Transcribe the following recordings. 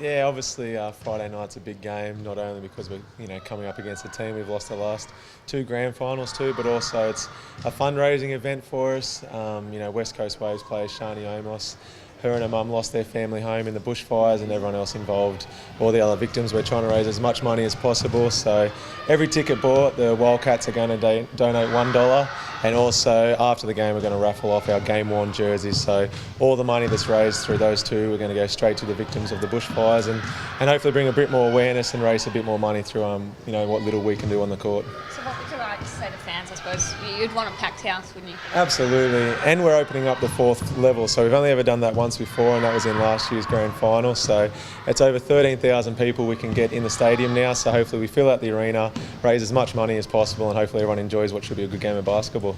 Yeah, obviously Friday night's a big game, not only because we're coming up against a team we've lost the last two grand finals to, but also it's a fundraising event for us. West Coast Waves player Shani Omos, her and her mum lost their family home in the bushfires, and everyone else involved, all the other victims. We're trying to raise as much money as possible. So every ticket bought, the Wildcats are going to donate $1, and also after the game we're going to raffle off our game-worn jerseys. So all the money that's raised through those two, we're going to go straight to the victims of the bushfires, and hopefully bring a bit more awareness and raise a bit more money through what little we can do on the court. So what would you like to say to fans? I suppose you'd want a packed house, wouldn't you? Absolutely, and we're opening up the fourth level, so we've only ever done that once before, and that was in last year's grand final. So it's over 13,000 people we can get in the stadium now, so hopefully we fill out the arena, raise as much money as possible, and hopefully everyone enjoys what should be a good game of basketball.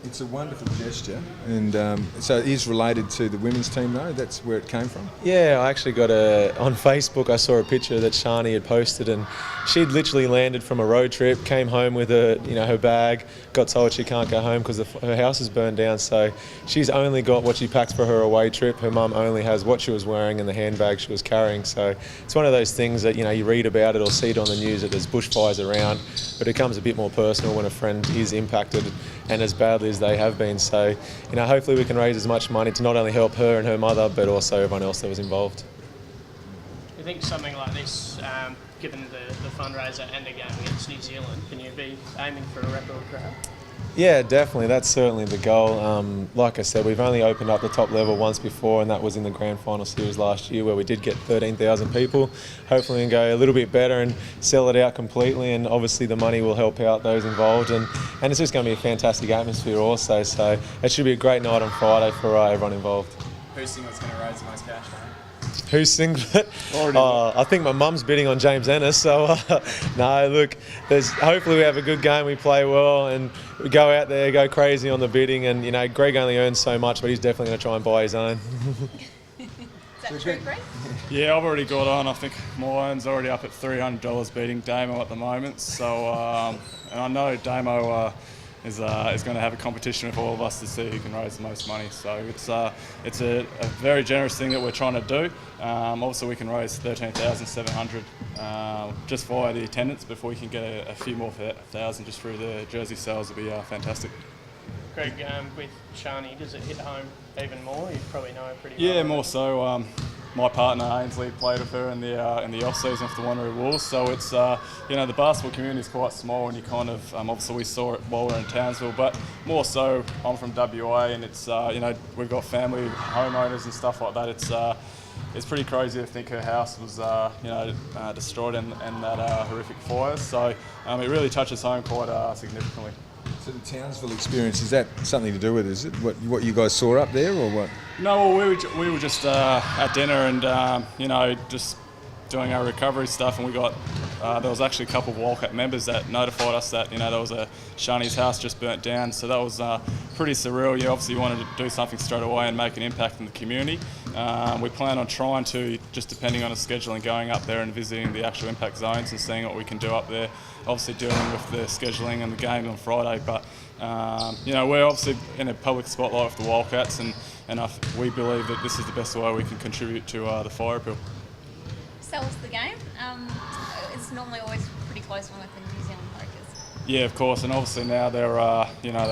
It's a wonderful gesture, and so it is related to the women's team though, that's where it came from? Yeah, I actually on Facebook I saw a picture that Shani had posted, and she'd literally landed from a road trip, came home with her bag, got told she can't go home because her house is burned down, so she's only got what she packed for her away trip. Her mum only has what she was wearing and the handbag she was carrying, so it's one of those things that you read about it or see it on the news that there's bushfires around, but it becomes a bit more personal when a friend is impacted and as badly as they have been. So hopefully we can raise as much money to not only help her and her mother, but also everyone else that was involved. Do you think something like this, given the fundraiser and a game against New Zealand, can you be aiming for a record crowd? Yeah, definitely. That's certainly the goal. Like I said, we've only opened up the top level once before, and that was in the grand final series last year where we did get 13,000 people. Hopefully we can go a little bit better and sell it out completely, and obviously the money will help out those involved, and it's just going to be a fantastic atmosphere also. So it should be a great night on Friday for everyone involved. Who's think it's going to raise the most cash, mate? Who's Singlet? I think my mum's bidding on James Ennis. So no, look, hopefully we have a good game, we play well, and we go out there, go crazy on the bidding. And Greg only earns so much, but he's definitely going to try and buy his own. Is that true, Greg? Yeah, I've already got on. I think my own's already up at $300 beating Damo at the moment. So, and I know Damo is going to have a competition with all of us to see who can raise the most money. So it's a very generous thing that we're trying to do. Also, we can raise $13,700 just via the attendance. Before we can get a few more thousand just through the jersey sales, would be fantastic. Greg, with Shani, does it hit home even more? You probably know her pretty well. Yeah, more so. My partner Ainsley played with her in the off season for the Wanneroo Wolves, so it's the basketball community is quite small, and you kind of obviously we saw it while we were in Townsville, but more so I'm from WA, and it's we've got family homeowners and stuff like that. It's pretty crazy to think her house was destroyed in that horrific fire, so it really touches home quite significantly. So the Townsville experience, is that something to do with it? Is it what you guys saw up there, or what? No, well, we were just at dinner and just doing our recovery stuff, and we got there was actually a couple of Wildcat members that notified us that there was a Shani's house just burnt down, so that was pretty surreal. Yeah, obviously wanted to do something straight away and make an impact in the community. We plan on trying to, just depending on the schedule, and going up there and visiting the actual impact zones and seeing what we can do up there. Obviously dealing with the scheduling and the game on Friday, but we're obviously in a public spotlight with the Wildcats, and we believe that this is the best way we can contribute to the fire appeal. Sell us the game. It's normally always a pretty close one with the New Zealand Pokers. Yeah, of course, and obviously now they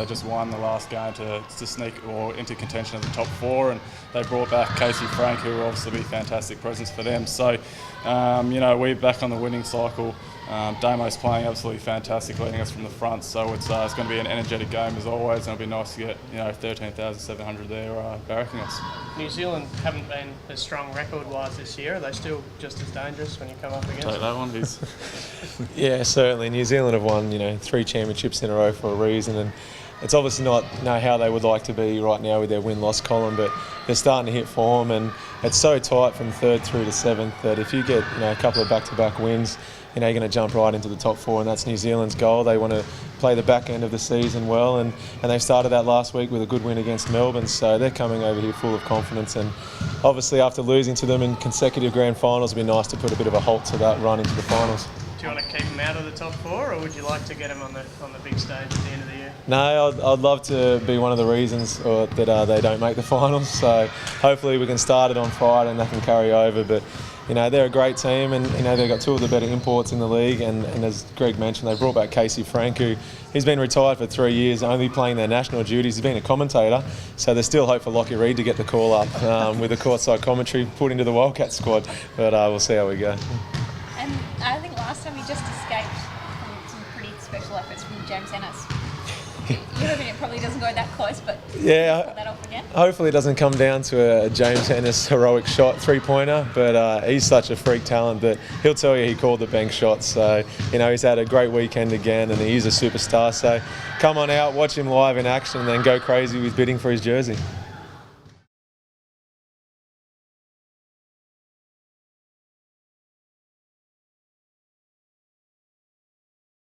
just won the last game to sneak or into contention of the top four, and they brought back Casey Frank, who will obviously be a fantastic presence for them. So, we're back on the winning cycle. Damo's playing absolutely fantastic, leading us from the front. So it's going to be an energetic game as always, and it'll be nice to get 13,700 there barracking us. New Zealand haven't been as strong record-wise this year. Are they still just as dangerous when you come up against them? Take that one, Viz. Yeah, certainly. New Zealand have won 3 championships in a row for a reason, and it's obviously not how they would like to be right now with their win-loss column, but they're starting to hit form, and it's so tight from 3rd through to 7th that if you get a couple of back-to-back wins, you're going to jump right into the top 4, and that's New Zealand's goal. They want to play the back end of the season well, and they started that last week with a good win against Melbourne, so they're coming over here full of confidence, and obviously after losing to them in consecutive grand finals, it'd be nice to put a bit of a halt to that run into the finals. Do you want to keep them out of the top 4, or would you like to get them on the big stage at the end of the year? No, I'd love to be one of the reasons that they don't make the finals. So hopefully we can start it on Friday and they can carry over. But they're a great team, and they've got two of the better imports in the league. And as Greg mentioned, they brought back Casey Frank, who he's been retired for 3 years, only playing their national duties. He's been a commentator, so there's still hope for Lockie Reed to get the call up with the courtside commentary put into the Wildcats squad. But we'll see how we go. And I think last time you just escaped from some pretty special efforts from James Ennis. You're hoping it probably doesn't go that close, but yeah, pull that off again. Hopefully it doesn't come down to a James Ennis heroic shot, three-pointer, but he's such a freak talent that he'll tell you he called the bank shots. So, he's had a great weekend again, and he is a superstar. So come on out, watch him live in action, and then go crazy with bidding for his jersey.